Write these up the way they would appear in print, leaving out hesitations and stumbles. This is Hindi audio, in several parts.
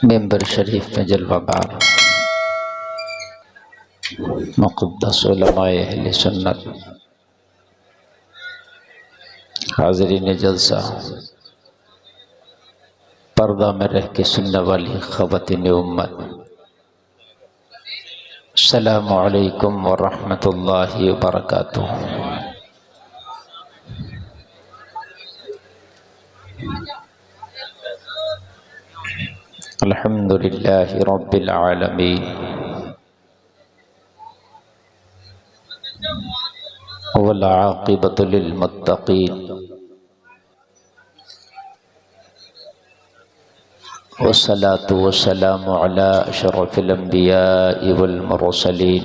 मेंबर शरीफ में जलवाबार मुक़द्दस उलमाए अहले सुन्नत हाज़रीन जलसा, पर्दा में रह के सुनने वाली ख़वातीन उम्मत, अस्सलामु अलैकुम व रहमतुल्लाहि व बरकातुहू। अल्हम्दुलिल्लाहि रब्बिल आलमीन वल आक़िबतु लिल मुत्तक़ीन वस्सलातु वस्सलामु अला अशरफिल अंबियाइ वल मुरसलीन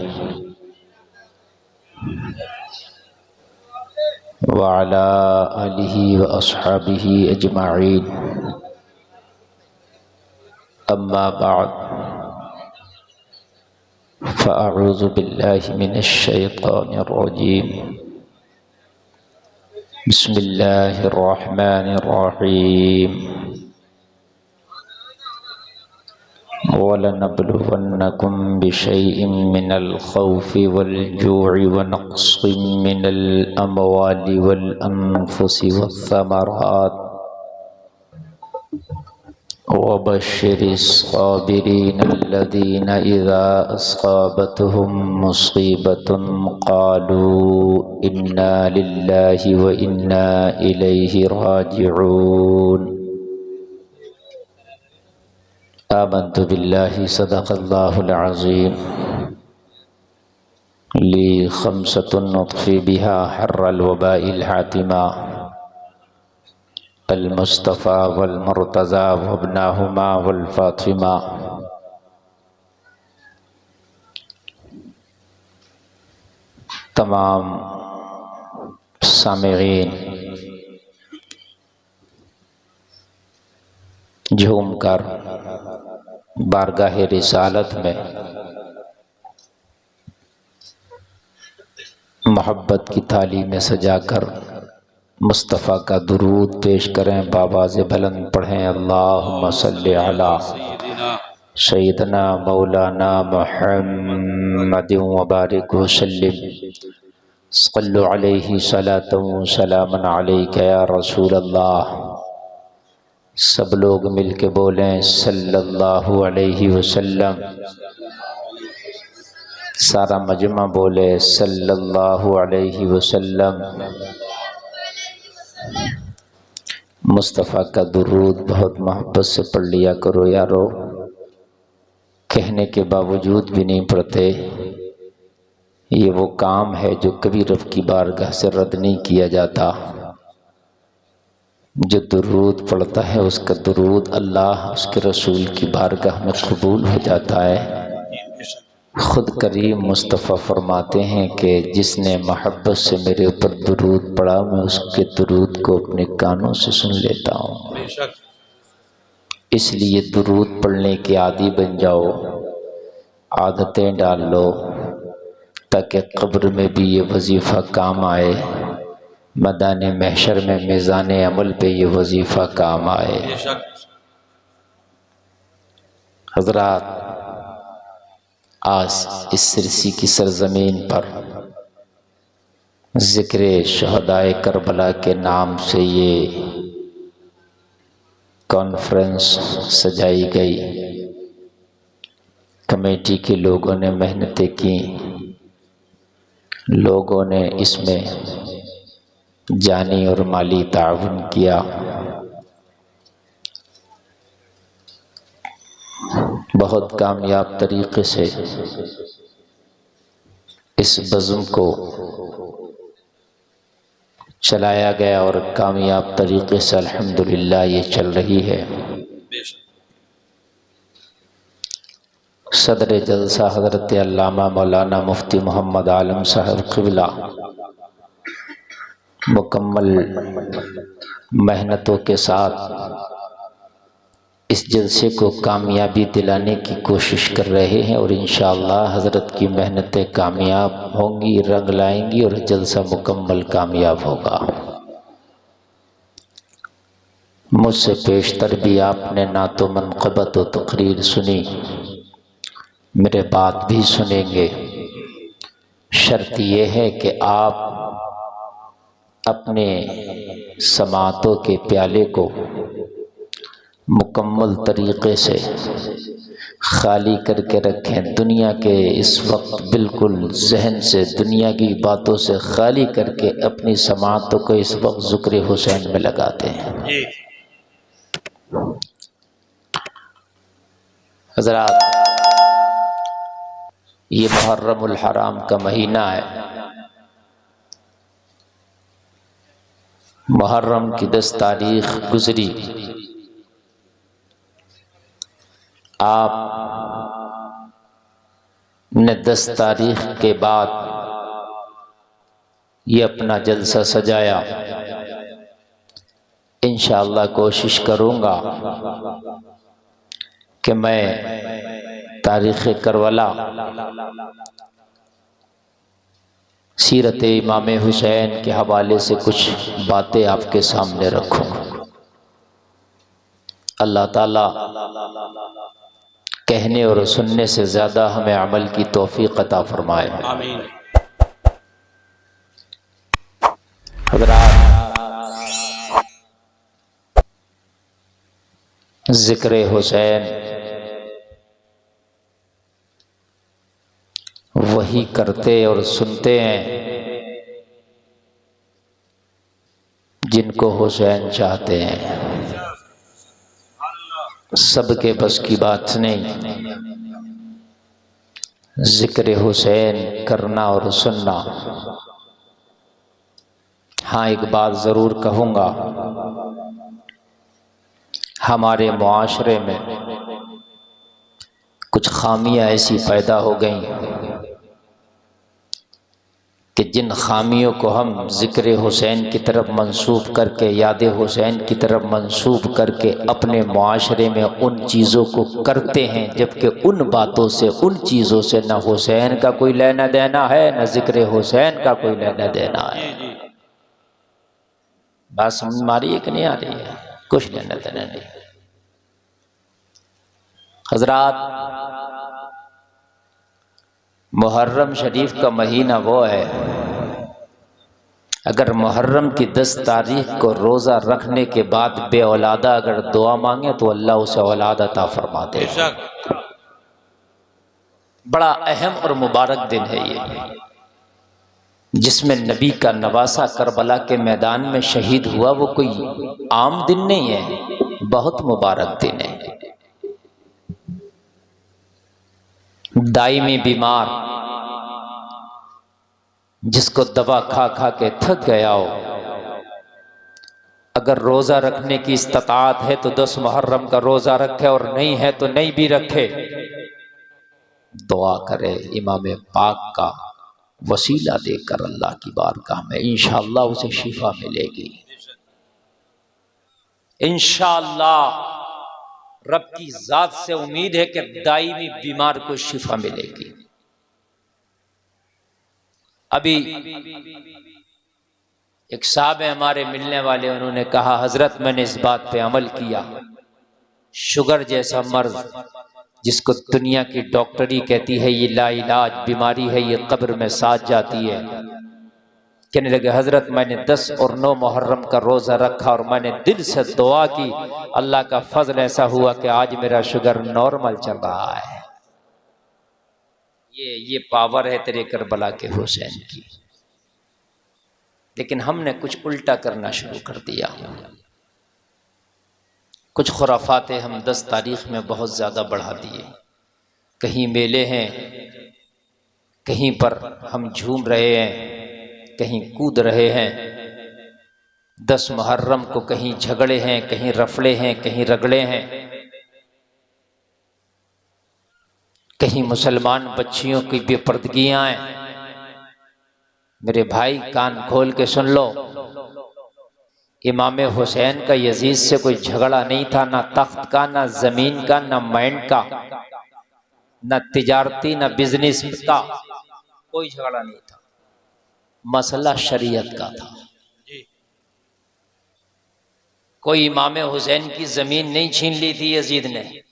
व अला आलिहि व अस्हाबिहि अजमाईन। अम्मा बाद फ़अऊज़ु बिल्लाहि मिनश शैतानिर रजीम। बिस्मिल्लाहिर रहमानिर रहीम। वलनब्लुवन्नकुम बिशैइन मिनल खौफ़ि वल जू'i व नक़्सिम मिनल अमवालि वल अनफुसि वस्समरात वबश्शिरिस साबिरीन अल्लज़ीना इज़ा असाबतहुम मुसीबतुन क़ालू इन्ना लिल्लाहि व इन्ना इलैहि राजिऊन। आमन्तु बिल्लाहि सदक़ल्लाहुल अज़ीम। ली खम्सतुन नुत्फ़ी बिहा हर्रल वबाइल हातिमा अल मुस्तफ़ा वल मुर्तज़ा वब्नाहुमा वल फ़ातिमा। तमाम सामिईन झूमकर बारगाह रिसालत में मोहब्बत की थाली में सजाकर मुस्तफ़ा का दुरूद पेश करें, बावाज़े बुलंद पढ़ें। अल्लाहुम्मा सल्लि अला सय्यिदना मौलाना मुहम्मदिन व बारिक व सल्लिम। सल्लु अलैहि सलातन व सलामन अलैका या रसूल अल्लाह। सब लोग मिल के बोलें सल्लल्लाहु अलैहि वसल्लम। सारा मजमा बोले सल्लल्लाहु अलैहि वसल्लम। मुस्तफ़ा का दुरूद बहुत मोहब्बत से पढ़ लिया करो यारो। कहने के बावजूद भी नहीं पढ़ते। ये वो काम है जो कभी रब की बारगाह से रद्द नहीं किया जाता। जो दुरूद पढ़ता है उसका दुरूद अल्लाह उसके रसूल की बारगाह में कबूल हो जाता है। खुद करीम मुस्तफ़ा फरमाते हैं कि जिसने मोहब्बत से मेरे ऊपर दुरूद पढ़ा मैं उसके दुरूद को अपने कानों से सुन लेता हूँ। इसलिए दुरूद पढ़ने के आदी बन जाओ, आदतें डाल लो ताकि कब्र में भी ये वजीफ़ा काम आए, मैदान महशर में मेज़ान अमल पे ये वजीफ़ा काम आए। हज़रात, आज इस सिरसी की सरज़मीन पर ज़िक्र शहदाए करबला के नाम से ये कॉन्फ्रेंस सजाई गई। कमेटी के लोगों ने मेहनतें की, लोगों ने इसमें जानी और माली ताउन किया। बहुत कामयाब तरीके से इस बज़्म को चलाया गया और कामयाब तरीके से अल्हम्दुलिल्लाह ये चल रही है। सदर जलसा हज़रत अल्लामा मौलाना मुफ्ती मोहम्मद आलम साहब क़िबला मुकम्मल मेहनतों के साथ इस जलसे को कामयाबी दिलाने की कोशिश कर रहे हैं और इंशाअल्लाह हज़रत की मेहनतें कामयाब होंगी, रंग लाएंगी और जलसा मुकम्मल कामयाब होगा। मुझसे पेशतर भी आपने ना तो मनक़बत व तक़रीर सुनी, मेरे बात भी सुनेंगे। शर्त यह है कि आप अपने समातों के प्याले को मुकम्मल तरीक़े से खाली करके रखें। दुनिया के इस वक्त बिल्कुल जहन से, दुनिया की बातों से खाली करके अपनी समातों को इस वक्त ज़िक्र हुसैन में लगाते हैं। हज़रात, ये मुहर्रमुल हराम का महीना है। मुहर्रम की 10 तारीख गुजरी। आप ने 10 तारीख के बाद ये अपना जलसा सजाया। इंशाअल्लाह कोशिश करूँगा कि मैं तारीख़ करबला, सीरत इमाम हुसैन के हवाले से कुछ बातें आपके सामने रखूँ। अल्लाह ताला कहने और सुनने से ज़्यादा हमें अमल की तौफीक अता फरमाए। आमीन। हज़रात, ज़िक्र हुसैन वही करते और सुनते हैं जिनको हुसैन चाहते हैं। सबके बस की बात नहीं। ज़िक्र हुसैन करना और सुनना। हाँ, एक बात ज़रूर कहूँगा, हमारे मुआशरे में कुछ खामियाँ ऐसी पैदा हो गई कि जिन खामियों को हम ज़िक्र हुसैन की तरफ मंसूब करके, याद हुसैन की तरफ मंसूब करके अपने मुआशरे में उन चीज़ों को करते हैं, जबकि उन बातों से, उन चीज़ों से न हुसैन का कोई लेना देना है, न ज़िक्र हुसैन का कोई लेना देना है। बात समझ में आ रही है कि नहीं आ रही है? कुछ लेना देना नहीं। हज़रात, मुहर्रम शरीफ का महीना वो है, अगर मुहर्रम की 10 तारीख को रोज़ा रखने के बाद बे औलादा अगर दुआ मांगे तो अल्लाह उसे औलाद अता फरमा दे। बड़ा अहम और मुबारक दिन है ये, जिसमें नबी का नवासा करबला के मैदान में शहीद हुआ। वो कोई आम दिन नहीं है, बहुत मुबारक दिन है। दायमी बीमार, जिसको दवा खा खा के थक गया हो, अगर रोज़ा रखने की इस्तात है तो 10 मुहर्रम का रोज़ा रखे, और नहीं है तो नहीं भी रखे। दुआ करे इमाम पाक का वसीला देकर अल्लाह की बारगाह में, इंशाअल्लाह उसे शिफा मिलेगी। इंशाअल्लाह रब की जात से उम्मीद है कि दायमी बीमार को शिफा मिलेगी। अभी एक साहब है हमारे मिलने वाले, उन्होंने कहा, हजरत मैंने इस बात पे अमल किया, शुगर जैसा मर्ज जिसको दुनिया की डॉक्टरी कहती है ये लाइलाज बीमारी है, ये कब्र में साथ जाती है। कहने लगे, हजरत मैंने 10 और 9 मुहर्रम का रोज़ा रखा और मैंने दिल से दुआ की, अल्लाह का फजल ऐसा हुआ कि आज मेरा शुगर नॉर्मल चल रहा है। ये पावर है तेरे करबला के हुसैन की। लेकिन हमने कुछ उल्टा करना शुरू कर दिया। कुछ खुराफाते हम 10 तारीख में बहुत ज़्यादा बढ़ा दिए। कहीं मेले हैं, कहीं पर हम झूम रहे हैं, कहीं कूद रहे हैं। 10 मुहर्रम को कहीं झगड़े हैं, कहीं रफड़े हैं, कहीं रगड़े हैं, कहीं मुसलमान बच्चियों की बेपर्दगियां हैं। मेरे भाई कान खोल के सुन लो, इमाम हुसैन का यजीद से कोई झगड़ा नहीं था, ना तख्त का, ना जमीन का, ना माइंड का, ना तिजारती, ना बिजनेस का, कोई झगड़ा नहीं था। मसला शरीयत का था। कोई इमाम हुसैन की जमीन नहीं छीन ली थी यजीद ने।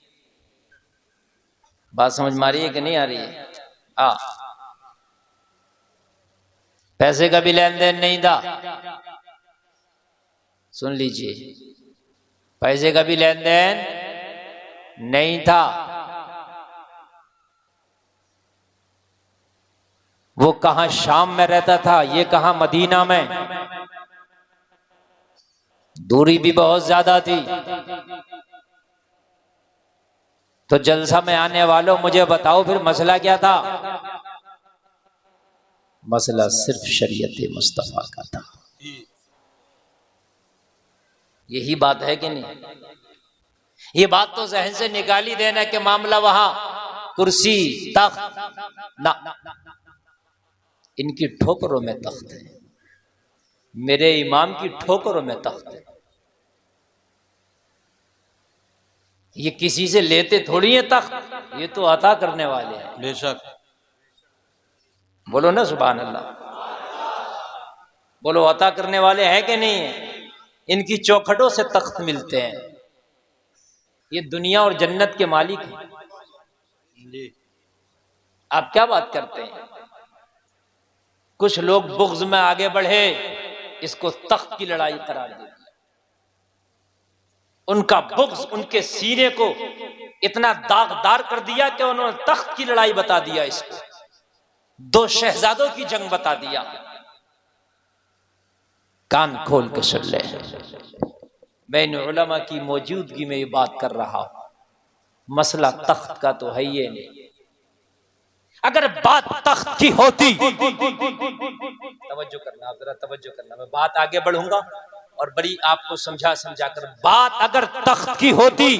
बात समझ में आ रही है कि नहीं आ रही है? हाँ, पैसे का भी लेन देन नहीं था। सुन लीजिए, पैसे का भी लेन देन नहीं था। वो कहां शाम में रहता था, ये कहां मदीना में। दूरी भी बहुत ज्यादा थी। तो जलसा में आने वालों मुझे बताओ फिर मसला क्या था? मसला सिर्फ शरीयत मुस्तफा का था। यही बात है कि नहीं? ये बात तो जहन से निकाली देना कि मामला वहां कुर्सी तख्त ना, इनकी ठोकरों में तख्त है, मेरे इमाम की ठोकरों में तख्त है। ये किसी से लेते थोड़ी है तख्त, ये तो अता करने वाले हैं। बेशक। बोलो ना सुभान अल्लाह, बोलो अता करने वाले हैं कि नहीं है? इनकी चौखटों से तख्त मिलते हैं। ये दुनिया और जन्नत के मालिक हैं। आप क्या बात करते हैं? कुछ लोग बुग़्ज़ में आगे बढ़े, इसको तख्त की लड़ाई करार दे दिया। उनका बुग़्ज़ उनके सीने को इतना दागदार कर दिया कि उन्होंने तख्त की लड़ाई बता दिया, इसको दो शहजादों की जंग बता दिया। कान खोल के सुन ले, मैं इन उलमा की मौजूदगी में ये बात कर रहा हूं। मसला तख्त का तो है ये नहीं। अगर बात तख्त की होती, तवज्जो करना, जरा तवज्जो करना, मैं बात आगे बढ़ूंगा और बड़ी आपको समझा कर, बात अगर तख्त की होती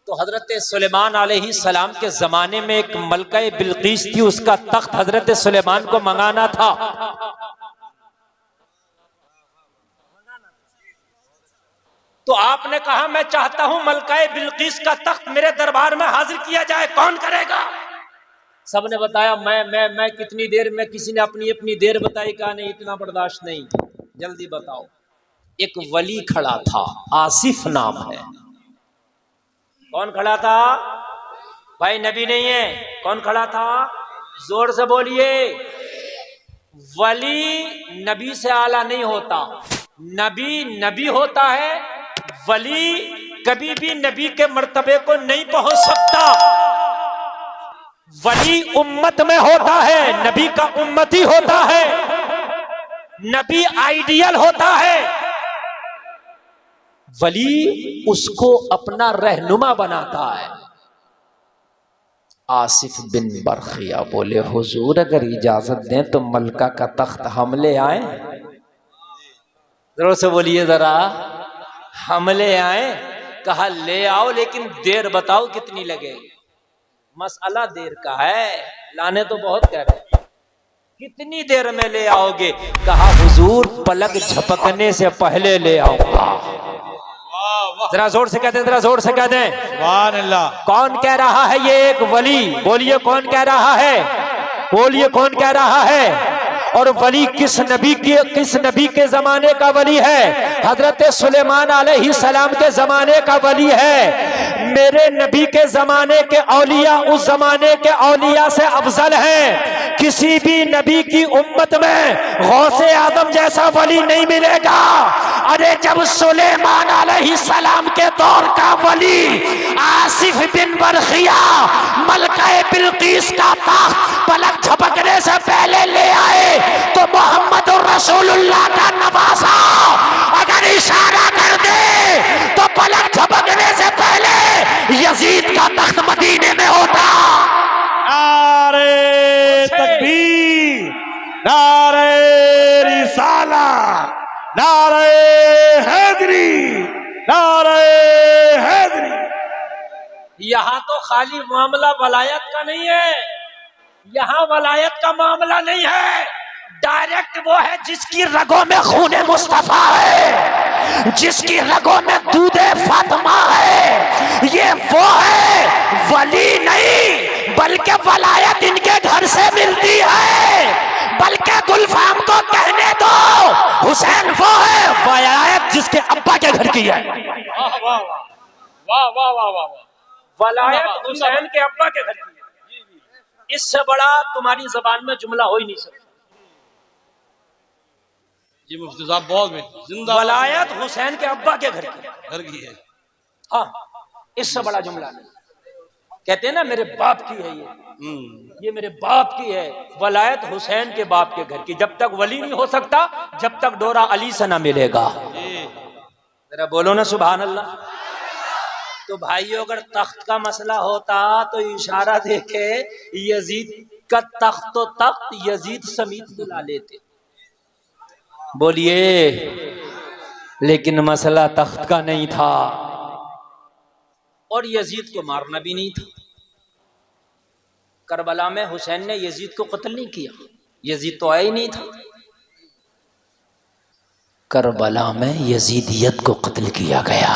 तो हजरत सुलेमान अलैहि सलाम के जमाने में एक मलका बिल्कीस थी, उसका तख्त हजरत सुलेमान को मंगाना था। तो आपने कहा मैं चाहता हूं मलका बिल्कीस का तख्त मेरे दरबार में हाजिर किया जाए, कौन करेगा? सबने बताया मैं कितनी देर में, किसी ने अपनी अपनी देर बताई, कहा नहीं इतना बर्दाश्त नहीं, जल्दी बताओ। एक वली खड़ा था, आसिफ नाम है। कौन खड़ा था भाई? नबी नहीं है। कौन खड़ा था? जोर से बोलिए। वली नबी से आला नहीं होता, नबी नबी होता है, वली कभी भी नबी के मर्तबे को नहीं पहुंच सकता। वली उम्मत में होता है, नबी का उम्मती होता है, नबी आइडियल होता है, वली उसको अपना रहनुमा बनाता है। आसिफ बिन बरखिया बोले हुजूर अगर इजाजत दें तो मलका का तख्त हम ले आए। जरूर से बोलिए जरा, हम ले आए? कहा ले आओ, लेकिन देर बताओ कितनी लगेगी। मसला देर का है, लाने तो बहुत कह रहे हैं, कितनी देर में ले आओगे? कहा हुजूर पलक झपकने से पहले ले आऊंगा। जरा जोर से कहते हैं, जरा जोर से कहते हैं सुभान अल्लाह। कौन कह रहा है? ये एक वली। बोलिए कौन कह रहा है? बोलिए कौन कह रहा है? और वली किस नबी के जमाने का वली है? हजरत सुलेमान अलैहि सलाम के जमाने का वली है। मेरे नबी के जमाने के औलिया उस जमाने के औलिया से अफजल हैं। किसी भी नबी की उम्मत में गौसे आदम जैसा वली नहीं मिलेगा। अरे जब सुलेमान अलैहि सलाम के दौर का वली आसिफ बिन बरखिया मलका बिल्कीस का तख्त पलक झपकने से पहले ले आए तो मोहम्मद रसूलुल्लाह का नवासा अगर इशारा कर दे तो पलक झपकने से पहले यजीद का तख्त मदीने में होता। नारे तकबीर, नारे रिसाला, नारे हैदरी, नारे हैदरी। यहां तो खाली मामला वलायत का नहीं है, यहां वलायत का मामला नहीं है। डायरेक्ट वो है जिसकी रगों में खूने मुस्तफा है, जिसकी रगों में दूधे फातिमा है। ये वो है, वली नहीं बल्कि वलायत इनके घर से मिलती है। बल्कि गुलफाम को कहने दो हुसैन वो है वलायत जिसके अब्बा के घर की है। वाह वाह वाह वाह वाह वाह वाह। वलायत हुसैन के अब्बा के घर की है। इससे बड़ा तुम्हारी जबान में जुमला हो ही नहीं सकता। जी मुफ्ती साहब बहुत बेहतर, जिंदाबाद। वलायत हुसैन के अब्बा के घर की है। घर की है। हाँ, इससे बड़ा जुमला नहीं। कहते हैं ना मेरे बाप की है ये मेरे बाप की है। वलायत हुसैन के बाप के घर की। जब तक वली नहीं हो सकता जब तक डोरा अली से ना मिलेगा। जरा बोलो ना सुभान अल्लाह। तो भाइयों अगर तख्त का मसला होता तो इशारा देखे यजीद का तख्त तो तख्त यजीद समीत बुला लेते। बोलिए, लेकिन मसला तख्त का नहीं था और यजीद को मारना भी नहीं था। करबला में हुसैन ने यजीद को कत्ल नहीं किया, यजीद तो आया ही नहीं था। करबला में यजीदियत को कत्ल किया गया।